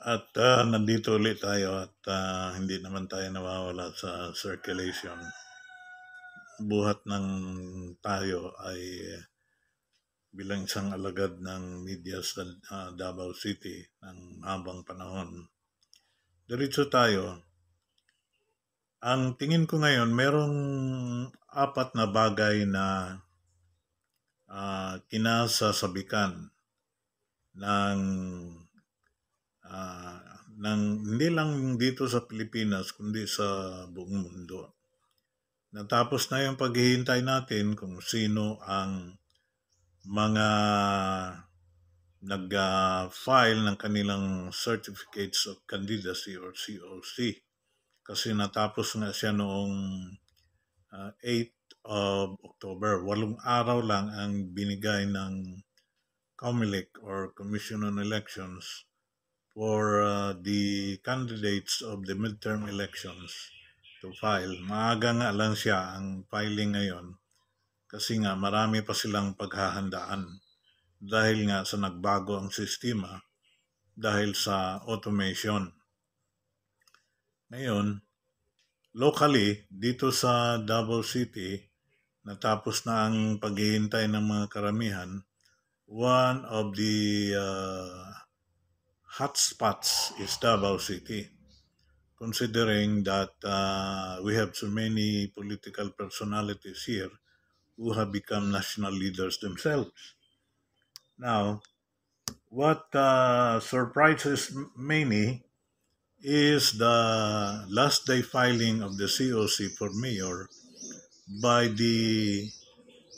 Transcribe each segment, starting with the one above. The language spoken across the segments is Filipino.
At nandito ulit tayo at hindi naman tayo nawawala sa circulation. Buhat ng tayo ay bilang isang alagad ng media sa Davao City ng habang panahon. Diretso tayo. Ang tingin ko ngayon, merong 4 na bagay na kinasasabikan ng hindi lang dito sa Pilipinas kundi sa buong mundo. Natapos na yung paghihintay natin kung sino ang mga nag-file ng kanilang Certificates of Candidacy or COC. Kasi natapos nga siya noong 8th of October. 8 araw lang ang binigay ng COMELEC or Commission on Elections for the candidates of the midterm elections to file. Maaga nga lang siya ang filing ngayon kasi nga marami pa silang paghahandaan dahil nga sa nagbago ang sistema dahil sa automation. Ngayon, locally, dito sa Davao City, natapos na ang paghihintay ng mga karamihan. One of the hotspots is Davao City, considering that we have so many political personalities here who have become national leaders themselves. Now, what surprises many is the last day filing of the COC for mayor by the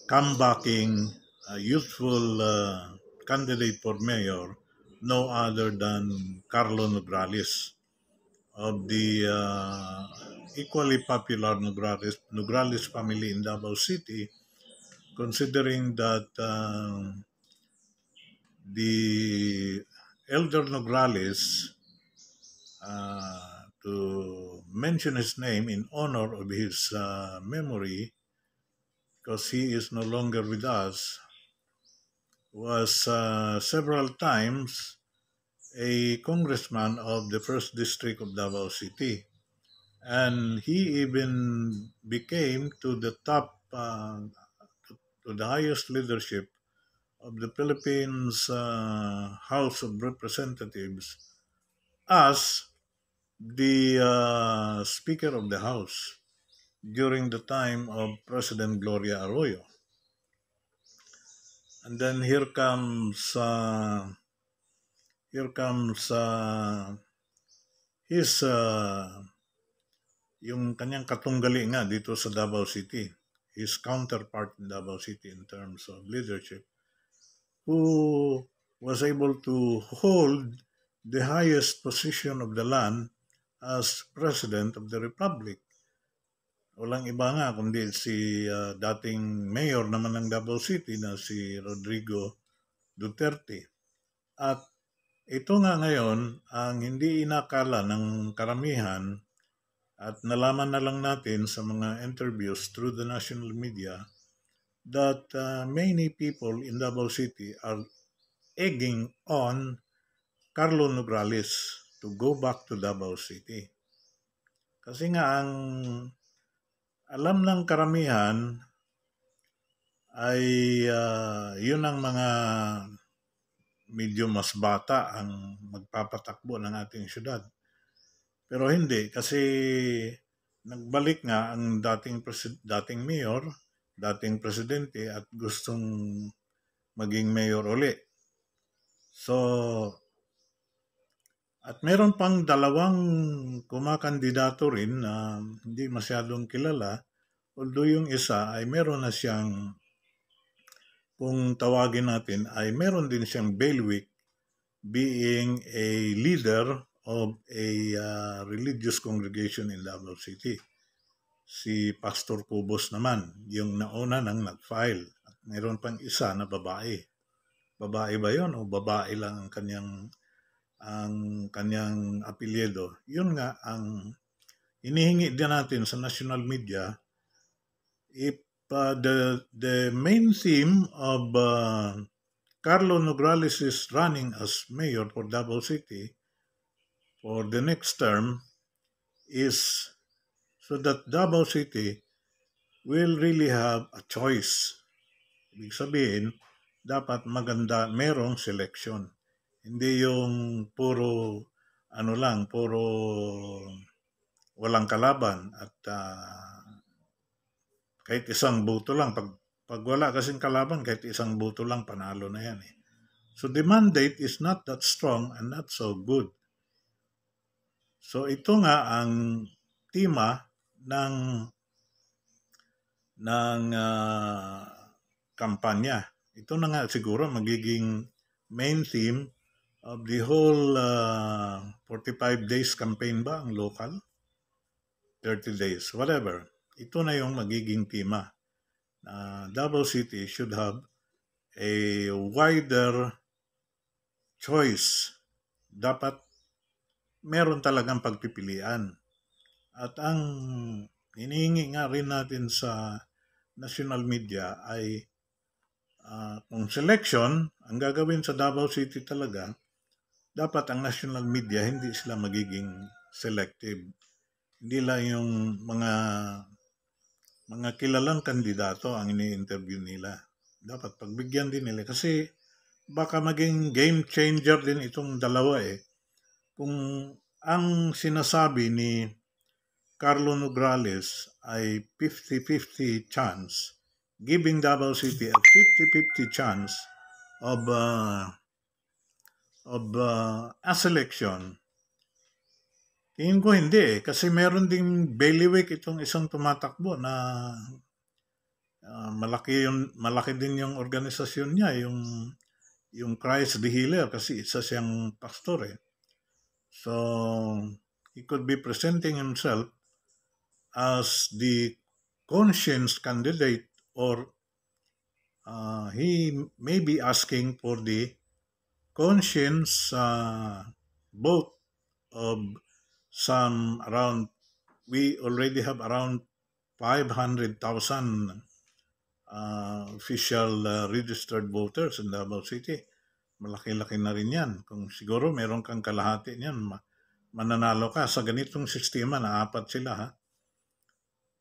comebacking youthful candidate for mayor, no other than Carlo Nograles of the equally popular Nograles family in Davao City, considering that the elder Nograles, to mention his name in honor of his memory, because he is no longer with us, was several times a congressman of the 1st District of Davao City. And he even became to the top, to the highest leadership of the Philippines House of Representatives as the Speaker of the House during the time of President Gloria Arroyo. And then here comes his yung kanyang katunggali nga dito sa Davao City, his counterpart in Davao City in terms of leadership, who was able to hold the highest position of the land as President of the Republic. Walang iba nga kundi si dating mayor naman ng Davao City na si Rodrigo Duterte. At ito nga ngayon ang hindi inakala ng karamihan at nalaman na lang natin sa mga interviews through the national media that many people in Davao City are egging on Carlo Nograles to go back to Davao City. Kasi nga ang alam ng karamihan ay yun ang mga medyo mas bata ang magpapatakbo ng ating syudad. Pero hindi kasi nagbalik nga ang dating mayor, dating presidente at gustong maging mayor uli. So, at meron pang 2 kumakandidato rin na hindi masyadong kilala, although yung isa ay meron na siyang, kung tawagin natin, ay meron din siyang bailiwick being a leader of a religious congregation in Davao City. Si Pastor Cubos naman, yung nauna nang nag-file. At meron pang isa na babae. Babae ba yon o babae lang ang kanyang apelyido? Yun nga ang inihingi din natin sa national media. If the main theme of Carlo Nograles is running as mayor for Davao City, for the next term is so that Davao City will really have a choice. Ibig sabihin, dapat maganda, merong selection. Hindi yung puro, puro walang kalaban at kahit isang boto lang. Pag wala kasing kalaban, kahit isang boto lang, panalo na yan eh. So the mandate is not that strong and not so good. So ito nga ang tema ng kampanya. Ito na nga siguro magiging main theme of the whole 45 days campaign ba ang local? 30 days, whatever. Ito na yung magiging tema. Davao City should have a wider choice. Dapat meron talagang pagpipilian. At ang hinihingi nga rin natin sa national media ay kung selection, ang gagawin sa Davao City talaga, dapat ang national media hindi sila magiging selective. Hindi lang yung mga kilalang kandidato ang ini-interview nila. Dapat pagbigyan din nila kasi baka maging game changer din itong dalawa eh. Kung ang sinasabi ni Carlo Nograles ay 50-50 chance, giving Davao City a 50-50 chance of a selection. Tingin ko hindi eh, kasi meron ding bailiwick itong isang tumatakbo na malaki din yung organisasyon niya, yung Christ the Healer, kasi isa siyang pastor eh. So, he could be presenting himself as the conscience candidate or he may be asking for the conscience vote of some around, we already have around 500,000 official registered voters in Davao City. Malaki-laki na rin yan. Kung siguro meron kang kalahati niyan, mananalo ka. Sa ganitong sistema na apat sila ha.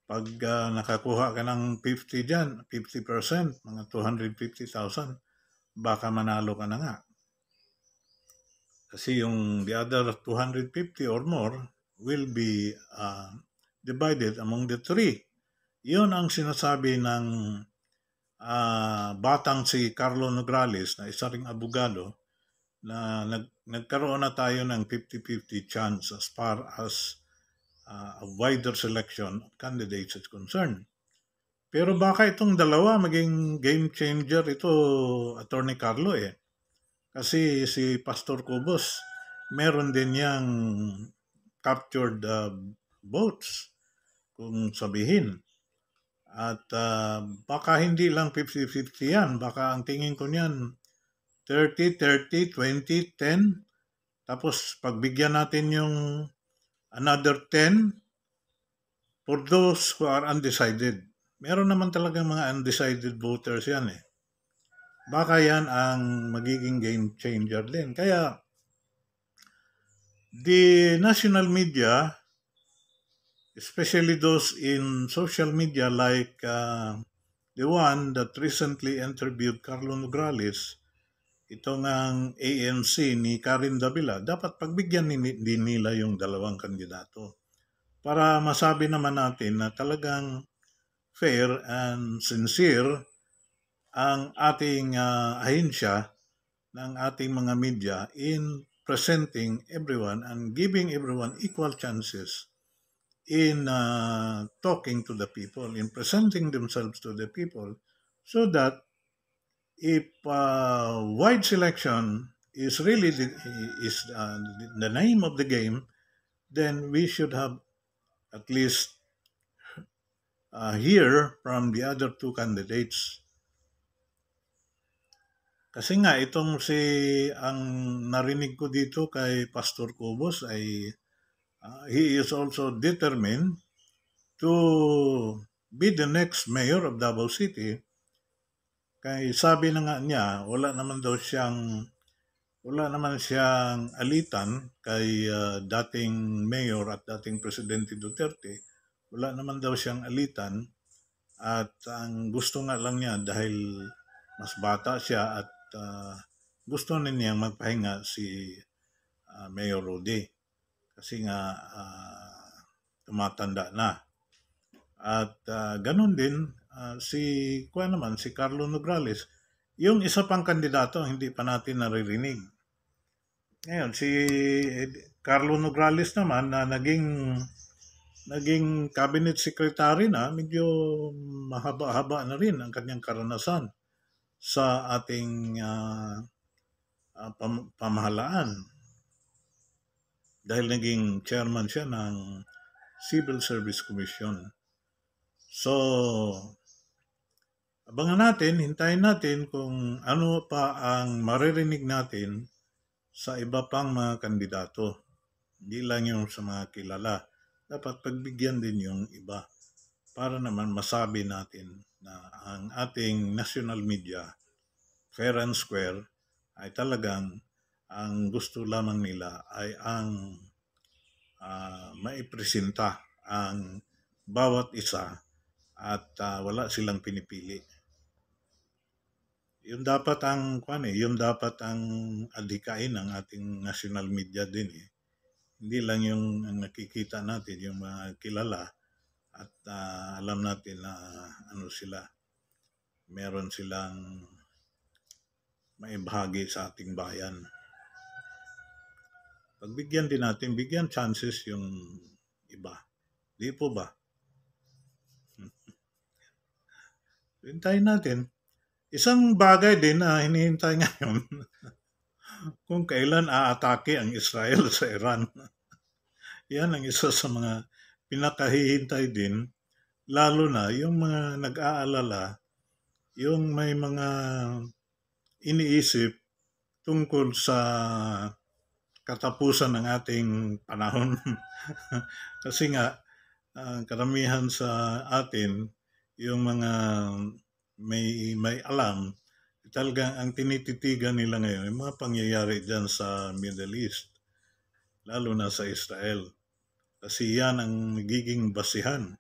Pag nakakuha ka ng 50 dyan, 50%, mga 250,000, baka manalo ka na nga. Kasi yung the other 250 or more will be divided among the three. Yun ang sinasabi ng batang si Carlo Nograles na isa ring abogado na nagkaroon na tayo ng 50-50 chance as far as a wider selection of candidates is concerned. Pero baka itong dalawa maging game changer ito, Attorney Carlo eh. Kasi si Pastor Cobos, meron din yang captured votes, kung sabihin. At baka hindi lang 50-50 yan. Baka ang tingin ko niyan, 30-30, 20-10. Tapos pagbigyan natin yung another 10 for those who are undecided. Meron naman talagang mga undecided voters yan eh. Baka yan ang magiging game changer din. Kaya, the national media, especially those in social media like the one that recently interviewed Carlo Nograles, itong ang ANC ni Karin Davila, dapat pagbigyan din nila yung dalawang kandidato. Para masabi naman natin na talagang fair and sincere ang ating ahensya ng ating mga media in presenting everyone and giving everyone equal chances in talking to the people, in presenting themselves to the people, so that if wide selection is really the name of the game, then we should have at least hear from the other two candidates. Kasi nga, itong ang narinig ko dito kay Pastor Cobos ay he is also determined to be the next mayor of Davao City. Kaya sabi na nga niya, wala naman daw siyang wala naman siyang alitan kay dating mayor at dating presidente Duterte. Wala naman daw siyang alitan at ang gusto nga lang niya dahil mas bata siya at gusto na niyang magpahinga si Mayor Rudy kasi nga tumatanda na. At ganun din si Carlo Nograles. Yung isa pang kandidato hindi pa natin naririnig. Ngayon si Carlo Nograles naman na naging cabinet secretary na, medyo mahaba-haba na rin ang kanyang karanasan sa ating pamahalaan. Dahil naging chairman siya ng Civil Service Commission. So, abangan natin, hintayin natin kung ano pa ang maririnig natin sa iba pang mga kandidato. Hindi lang yung sa mga kilala. Dapat pagbigyan din yung iba para naman masabi natin na ang ating national media, fair and square, ay talagang ang gusto lamang nila ay ang maipresenta ang bawat isa at wala silang pinipili. Yun dapat ang yun dapat ang adhikain ng ating national media din eh. Hindi lang yung nakikita natin yung mga kilala at alam natin na ano sila, meron silang maibahagi sa ating bayan. Pagbigyan din natin, bigyan chances yung iba. Di po ba? Hintayin natin. Isang bagay din na hinihintay ngayon kung kailan aatake ang Israel sa Iran. Yan ang isa sa mga pinakahihintay din, lalo na yung mga nag-aalala, yung may mga iniisip tungkol sa katapusan ng ating panahon. Kasi nga, karamihan sa atin, yung mga may alam, talagang ang tinititigan nila ngayon, yung mga pangyayari dyan sa Middle East, lalo na sa Israel. Kasi yan ang nagiging basihan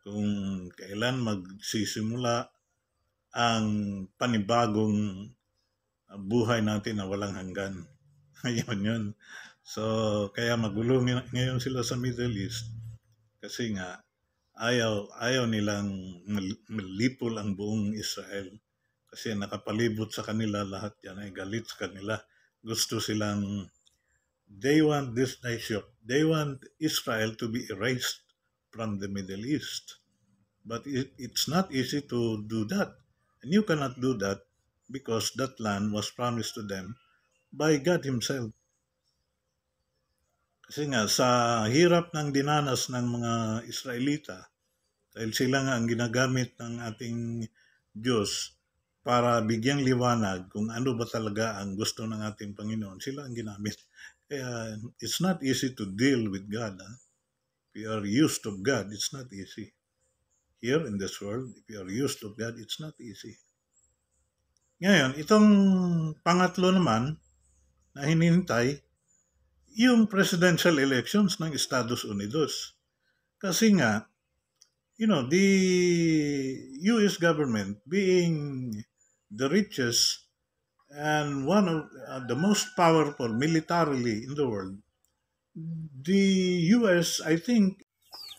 kung kailan magsisimula ang panibagong buhay natin na walang hanggan. Ayun yun. So, kaya magulo ngayon sila sa Middle East kasi nga ayaw nilang malipol ang buong Israel kasi nakapalibot sa kanila lahat yan ay galit sa kanila. Gusto silang, they want this nation, they want Israel to be erased from the Middle East. But it's not easy to do that. And you cannot do that because that land was promised to them by God Himself. Kasi nga, sa hirap ng dinanas ng mga Israelita, dahil sila nga ang ginagamit ng ating Diyos para bigyang liwanag kung ano ba talaga ang gusto ng ating Panginoon, sila ang ginamit. Kaya it's not easy to deal with God. If you are used to God, it's not easy. Here in this world, if you are used to God, it's not easy. Ngayon, itong pangatlo naman na hinihintay, yung presidential elections ng Estados Unidos. Kasi nga, the US government being the richest and one of the most powerful militarily in the world, the US, I think,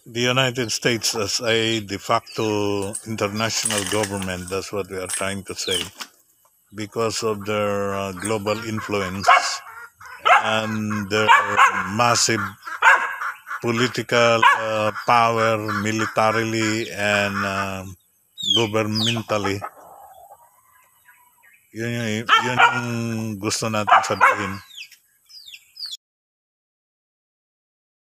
the United States as a de facto international government, that's what we are trying to say, because of their global influence and their massive political power militarily and governmentally. Yun yung gusto natin sabihin.